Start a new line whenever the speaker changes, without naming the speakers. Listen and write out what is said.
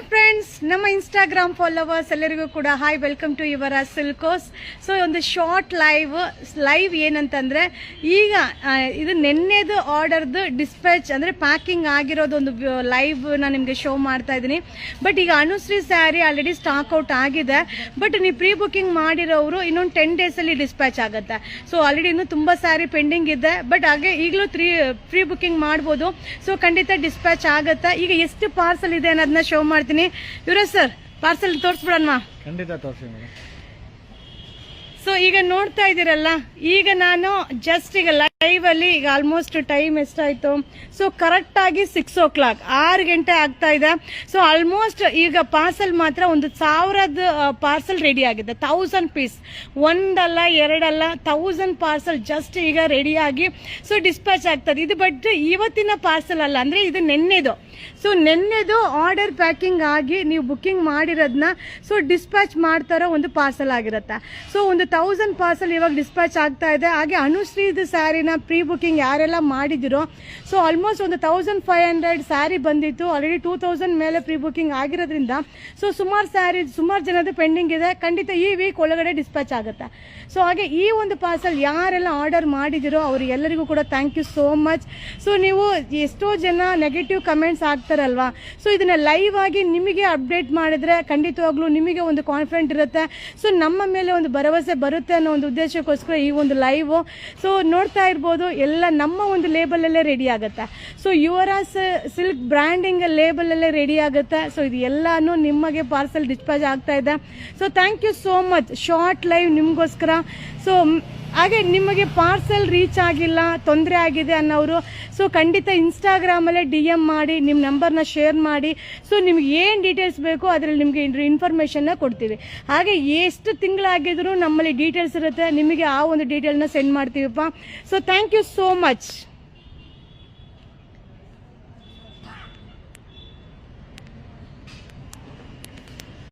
Hi friends, ನಮ್ಮ Instagram followers ಎಲ್ಲರಿಗೂ ಕೂಡ hi, welcome to your silks. So ಒಂದು ಶಾರ್ಟ್ ಲೈವ್ ಏನಂತಂದ್ರೆ, ಈಗ ಇದು ನೆನ್ನೆದು ಆರ್ಡರ್ದು ಡಿಸ್ಪ್ಯಾಚ್ ಅಂದ್ರೆ ಪ್ಯಾಕಿಂಗ್ ಆಗಿರೋದು ಒಂದು ಲೈವ್ ನಾನು ನಿಮಗೆ ಶೋ ಮಾಡ್ತಾ ಇದ್ದೀನಿ. ಬಟ್ ಈಗ Anushree sari already stock out ಆಗಿದೆ. ಬಟ್ ನೀವು ಪ್ರೀ ಬುಕಿಂಗ್ ಮಾಡಿರೋರು ಇನ್ನೊಂದು 10 days ಅಲ್ಲಿ ಡಿಸ್ಪ್ಯಾಚ್ ಆಗುತ್ತೆ. ಸೊ ಆಲ್ರೆಡಿ ಇನ್ನೂ ತುಂಬಾ ಸ್ಯಾರಿ ಪೆಂಡಿಂಗ್ ಇದೆ. ಬಟ್ ಹಾಗೆ ಈಗಲೂ ಪ್ರೀ ಬುಕಿಂಗ್ ಮಾಡ್ಬೋದು. ಸೊ ಖಂಡಿತ ಡಿಸ್ಪ್ಯಾಚ್ ಆಗುತ್ತೆ. ಈಗ ಎಷ್ಟು ಪಾರ್ಸಲ್ ಇದೆ ಅನ್ನೋದನ್ನ ಶೋ ಮಾಡ್ತೀನಿ. ಯುವರಾಜ್ ಸರ್, ಪಾರ್ಸಲ್ ತೋರಿಸ್ಬಿಡೋಣ.
ಖಂಡಿತ ತೋರಿಸಿ ಮೇಡಮ್.
ಸೊ ಈಗ ನೋಡ್ತಾ ಇದ್ದೀರಲ್ಲ, ಈಗ ನಾನು ಜಸ್ಟ್ ಈಗ ಲೈವ್ ಅಲ್ಲಿ ಈಗ ಆಲ್ಮೋಸ್ಟ್ ಟೈಮ್ ಎಷ್ಟಾಯ್ತು? ಸೊ ಕರೆಕ್ಟ್ ಆಗಿ 6 o'clock 6 ಗಂಟೆ ಆಗ್ತಾ ಇದೆ. ಸೊ ಆಲ್ಮೋಸ್ಟ್ ಈಗ ಪಾರ್ಸಲ್ ಮಾತ್ರ 1,000 ಪಾರ್ಸಲ್ ರೆಡಿ ಆಗಿದೆ. 1000 ಪೀಸ್, ಒಂದಲ್ಲ ಎರಡಲ್ಲ 1000 ಪಾರ್ಸಲ್ ಜಸ್ಟ್ ಈಗ ರೆಡಿ ಆಗಿ ಸೊ ಡಿಸ್ಪ್ಯಾಚ್ ಆಗ್ತದೆ. ಇದು ಬಟ್ ಇವತ್ತಿನ ಪಾರ್ಸಲ್ ಅಲ್ಲ, ಅಂದ್ರೆ ಇದು ನೆನ್ನೆದು. ಸೊ ನೆನ್ನೆದು ಆರ್ಡರ್ ಪ್ಯಾಕಿಂಗ್ ಆಗಿ ನೀವು ಬುಕಿಂಗ್ ಮಾಡಿರೋದನ್ನ ಸೊ ಡಿಸ್ಪ್ಯಾಚ್ ಮಾಡ್ತಾರೋ ಒಂದು ಪಾರ್ಸಲ್ ಆಗಿರುತ್ತೆ. ಸೊ ಒಂದು 1000 ಪಾರ್ಸಲ್ ಇವಾಗ ಡಿಸ್ಪ್ಯಾಚ್ ಆಗ್ತಾ ಇದೆ. ಹಾಗೆ ಅನುಶ್ರೀದು ಸ್ಯಾರಿನ ಪ್ರೀ ಬುಕಿಂಗ್ ಯಾರೆಲ್ಲ ಮಾಡಿದಿರೋ, ಸೊ ಆಲ್ಮೋಸ್ಟ್ ಒಂದು 1500 ಸ್ಯಾರಿ ಬಂದಿತ್ತು. ಆಲ್ರೆಡಿ 2000 ಮೇಲೆ ಪ್ರೀ ಬುಕಿಂಗ್ ಆಗಿರೋದ್ರಿಂದ ಸೊ ಸುಮಾರು ಜನದ ಪೆಂಡಿಂಗ್ ಇದೆ. ಖಂಡಿತ ಈ ವೀಕ್ ಒಳಗಡೆ ಡಿಸ್ಪ್ಯಾಚ್ ಆಗುತ್ತೆ. ಸೊ ಹಾಗೆ ಈ ಒಂದು ಪಾರ್ಸಲ್ ಯಾರೆಲ್ಲ ಆರ್ಡರ್ ಮಾಡಿದಿರೋ ಅವರಿಗೆಲ್ಲರಿಗೂ ಕೂಡ thank you so much. So ನೀವು ಎಷ್ಟೋ ಜನ ನೆಗೆಟಿವ್ ಕಮೆಂಟ್ಸ್ ಆಗ್ತಾರಲ್ವಾ, ಸೊ ಇದನ್ನ ಲೈವ್ ಆಗಿ ನಿಮಗೆ ಅಪ್ಡೇಟ್ ಮಾಡಿದ್ರೆ ಖಂಡಿತವಾಗ್ಲೂ ನಿಮಗೆ ಒಂದು ಕಾನ್ಫಿಡೆಂಟ್ ಇರುತ್ತೆ. ಸೊ ನಮ್ಮ ಮೇಲೆ ಒಂದು ಭರವಸೆ ಬರುತ್ತೆ ಅನ್ನೋ ಒಂದು ಉದ್ದೇಶಕ್ಕೋಸ್ಕರ ಈ ಒಂದು ಲೈವ್. ಸೊ ನೋಡ್ತಾ ಇರ್ಬೋದು, ಎಲ್ಲ ನಮ್ಮ ಒಂದು ಲೇಬಲ್ ಅಲ್ಲೇ ರೆಡಿ ಆಗುತ್ತೆ. So Yuvraj silk branding label ಅಲ್ಲೇ ರೆಡಿ ಆಗುತ್ತೆ. ಸೊ ಇದು ಎಲ್ಲಾನು ನಿಮಗೆ ಪಾರ್ಸಲ್ ಡಿಸ್ಪ್ಯಾಚ್ ಆಗ್ತಾ ಇದೆ. So thank you so much. Short live ನಿಮಗೋಸ್ಕರ. ಸೊ ಹಾಗೆ ನಿಮಗೆ ಪಾರ್ಸಲ್ ರೀಚ್ ಆಗಿಲ್ಲ, ತೊಂದರೆ ಆಗಿದೆ ಅನ್ನೋರು ಸೊ ಖಂಡಿತ ಇನ್ಸ್ಟಾಗ್ರಾಮಲ್ಲೇ DM ಮಾಡಿ ನಿಮ್ಮ ನಂಬರ್ನ ಶೇರ್ ಮಾಡಿ. ಸೊ ನಿಮ್ಗೆ ಏನು ಡೀಟೇಲ್ಸ್ ಬೇಕೋ ಅದರಲ್ಲಿ ನಿಮಗೆ ಇನ್ಫಾರ್ಮೇಷನ್ನ ಕೊಡ್ತೀವಿ. ಹಾಗೆ ಎಷ್ಟು ತಿಂಗಳಾಗಿದ್ರು ನಮ್ಮಲ್ಲಿ ಡೀಟೇಲ್ಸ್ ಇರುತ್ತೆ, ನಿಮಗೆ ಆ ಒಂದು ಡೀಟೇಲ್ನ ಸೆಂಡ್ ಮಾಡ್ತೀವಪ್ಪ. So thank you so much.